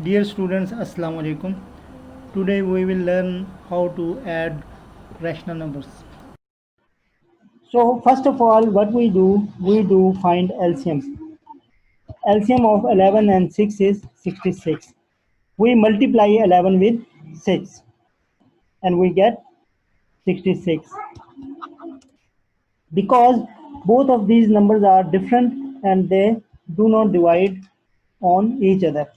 Dear students, Assalamu alaikum. Today we will learn how to add rational numbers. So first of all, what we do find LCM. LCM of 11 and 6 is 66. We multiply 11 with 6 and we get 66. Because both of these numbers are different and they do not divide on each other.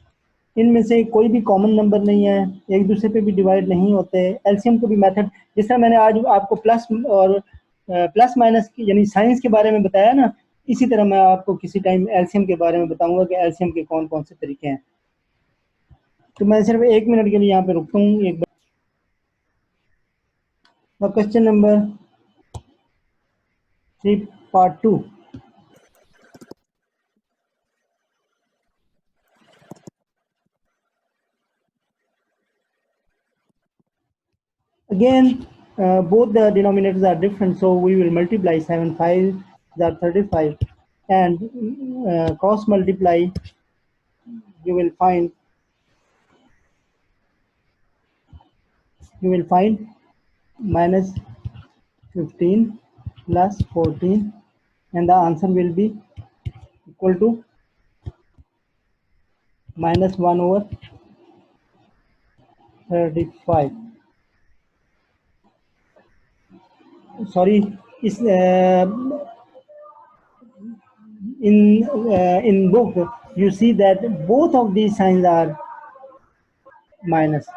इनमें से कोई भी common number नहीं है, एक दूसरे पे भी डिवाइड नहीं होते। एलसीएम को भी मेथड, जिस तरह मैंने आज आपको प्लस और प्लस माइनस यानी साइंस के बारे में बताया ना, इसी तरह मैं आपको किसी टाइम एलसीएम के बारे में बताऊंगा कि एलसीएम के कौन कौन से तरीके हैं। तो मैं सिर्फ 1 मिनट के लिए यहाँ पे रुकता हूँ एक बार। Question number 3 part 2। Again, both the denominators are different, so we will multiply 7 5 are 35 and cross multiply. You will find minus 15 plus 14 and the answer will be equal to minus 1 over 35. Sorry, is in book you see that both of these signs are minus,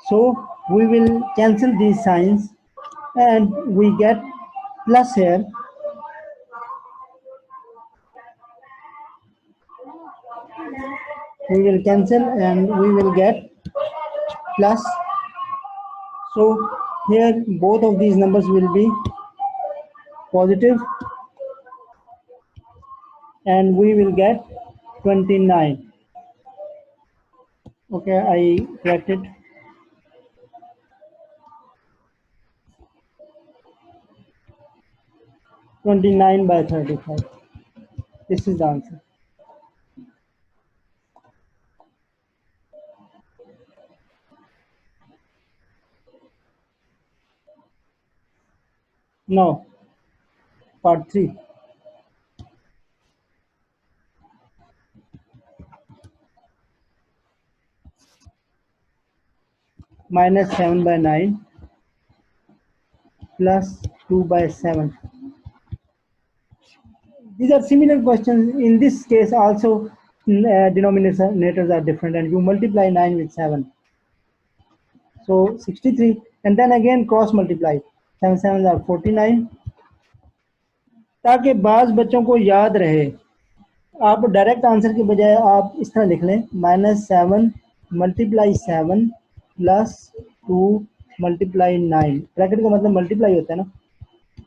so we will cancel these signs and we get plus here. We will cancel and we will get plus. So here both of these numbers will be positive and we will get 29. Okay, I corrected. 29 by 35. This is the answer. Now, part 3. Minus 7 by 9 plus 2 by 7. These are similar questions. In this case also denominators are different and you multiply 9 with 7. So 63 and then again cross multiply. 7 7 are 49. ताकि बाज बच्चों को याद रहे, आप direct answer के बजाय आप इस तरह लिख लें -7 मल्टीप्लाई 7 प्लस 2 मल्टीप्लाई 9। ब्रैकेट का मतलब मल्टीप्लाई होता है ना,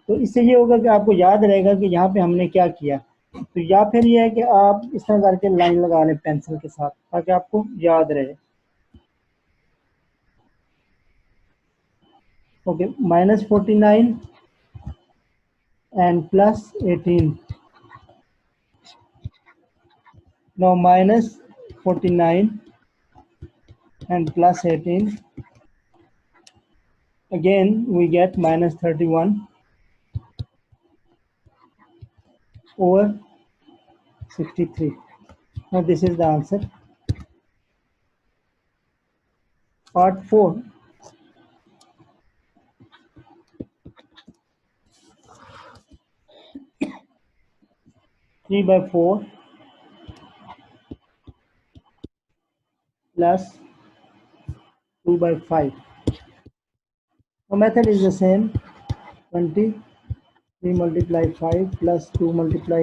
तो इससे ये होगा कि आपको याद रहेगा कि यहाँ पे हमने क्या किया। तो या फिर ये है कि आप इस तरह करके लाइन लगा लें पेंसिल के साथ ताकि आपको याद रहे। Okay, -49 and plus 18. Now -49 and plus 18. Again we get -31 over 63. Now this is the answer. Part 4. 3 by 4 plus 2 by 5. The method is the same. 20, 3 multiply 5 plus 2 multiply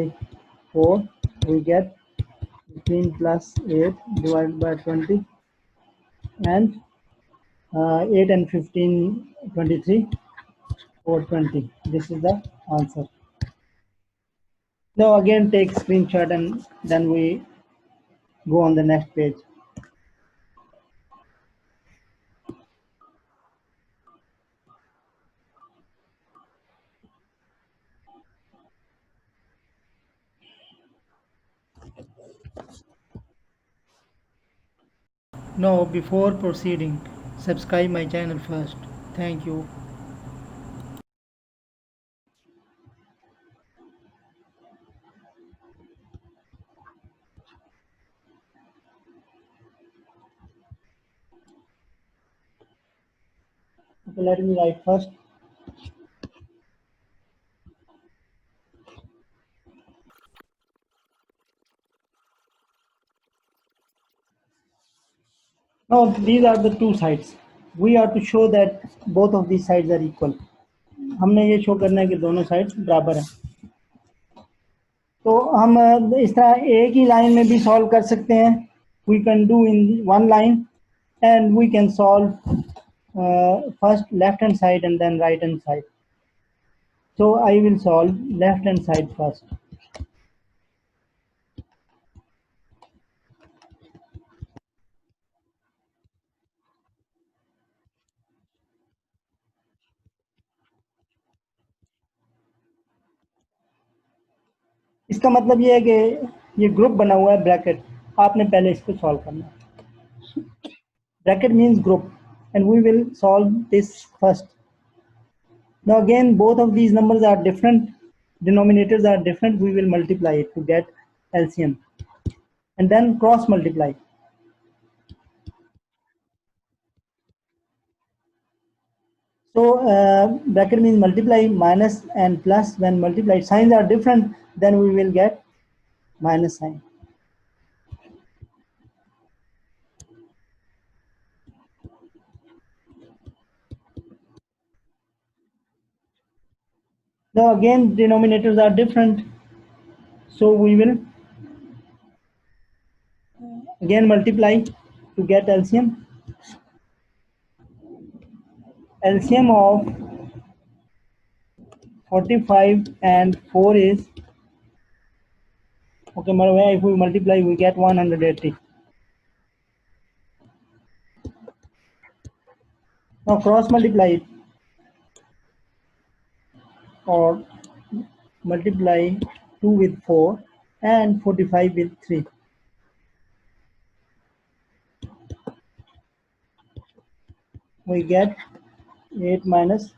4. We get 15 plus 8 divided by 20 and 8 and 15, 23 or 20. This is the answer. Now again take screenshot and then we go on the next page. No, before proceeding, subscribe my channel first. Thank you. Okay, let me write first. Now these are the two sides. We are to show that both of these sides are equal. हमने ये show करना है कि दोनों side बराबर हैं. तो हम इस तरह एक ही लाइन में भी सॉल्व कर सकते हैं. We can do in one line and we can solve first left hand side and then right hand side. So I will solve left hand side first. इसका मतलब ये है कि ये ग्रुप बना हुआ है ब्रैकेट. आपने पहले इसको सॉल्व करना है. Bracket means group and we will solve this first. Now again both of these numbers are different, denominators are different. We will multiply it to get LCM and then cross multiply. So bracket means multiply, minus and plus. When multiplied signs are different, then we will get minus sign. Now again denominators are different, so we will again multiply to get LCM. LCM of 45 and 4 is, okay, if we multiply we get 180. Now cross multiply it, or multiply 2 with 4 and 45 with 3. We get 8 minus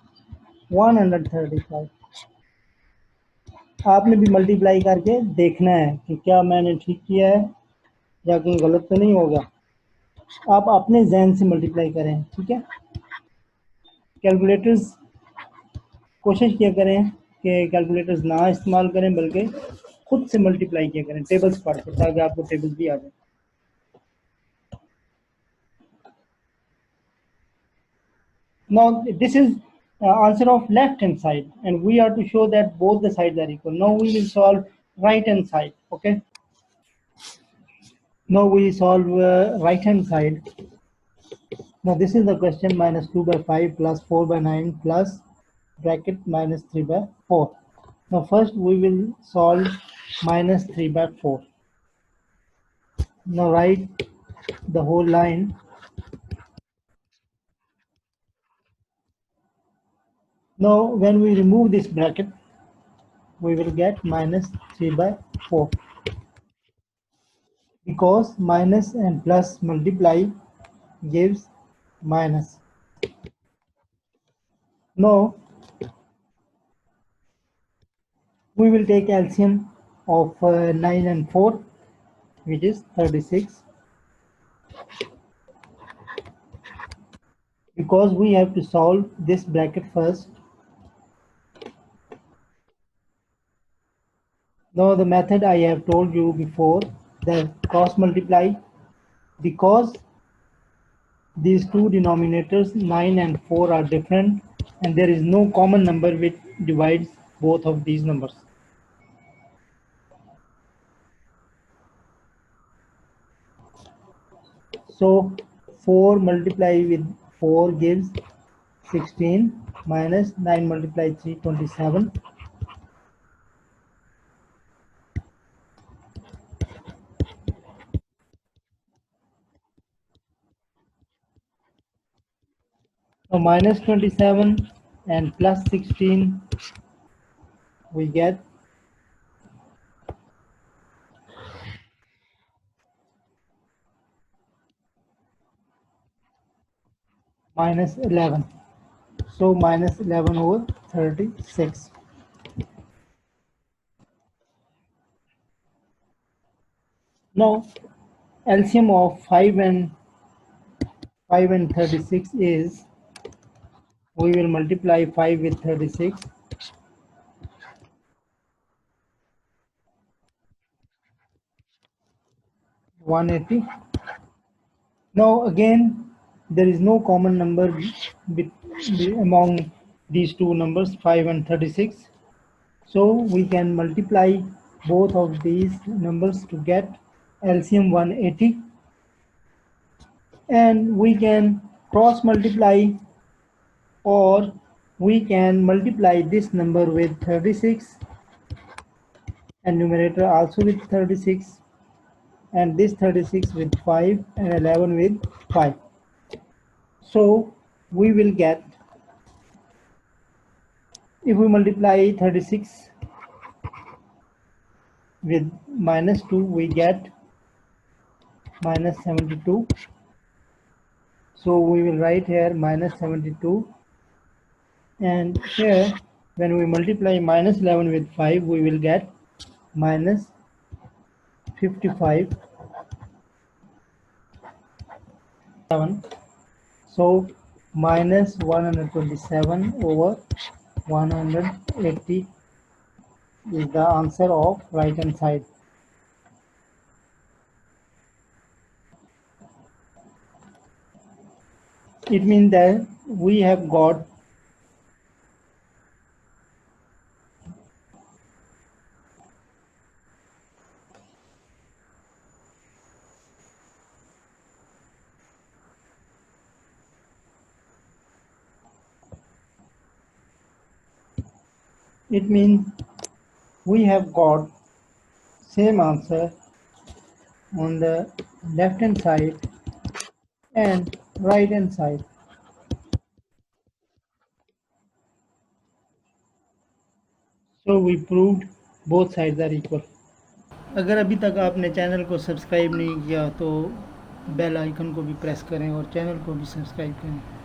135. आपने भी multiply करके देखना है कि क्या मैंने ठीक किया है या कहीं गलत तो नहीं होगा. आप अपने जहन से मल्टीप्लाई करें, ठीक है. कैलकुलेटर्स कोशिश किया करें कि कैलकुलेटर्स ना इस्तेमाल करें, बल्कि खुद से मल्टीप्लाई किया करें टेबल्स पढ़ के, ताकि आपको टेबल्स भी आ जाए. Now this is answer of left hand side and we are to show that both the sides are equal. Now we will solve right hand side. Okay, now we solve right hand side. Now this is the question: minus 2 by 5 plus 4 by 9 plus bracket minus 3 by 4. Now first we will solve minus 3 by 4. Now write the whole line. Now when we remove this bracket, we will get minus 3 by 4, because minus and plus multiply gives minus. Now we will take LCM of 9 and 4, which is 36, because we have to solve this bracket first. Now the method I have told you before, the cross multiply, because these two denominators 9 and 4 are different and there is no common number which divides both of these numbers. So 4 multiply with 4 gives 16, minus 9 multiply 3, 27. So minus 27 and plus 16, we get minus 11. So minus 11 over 36. Now LCM of 5 and 36 is, we will multiply 5 with 36. 180. Now again, there is no common number among these two numbers, 5 and 36. So we can multiply both of these numbers to get LCM 180, and we can cross multiply, or we can multiply this number with 36 and numerator also with 36, and this 36 with 5 and 11 with 5. So we will get, if we multiply 36 with minus 2, we get minus 72. So we will write here minus 72, and here when we multiply minus 11 with 5, we will get minus 55. So minus 127 over 180 is the answer of right hand side. It means that we have got same answer on the left hand side and right hand side. So we proved both sides are equal. अगर अभी तक आपने channel को subscribe नहीं किया तो bell icon को भी प्रेस करें और चैनल को भी सब्सक्राइब करें।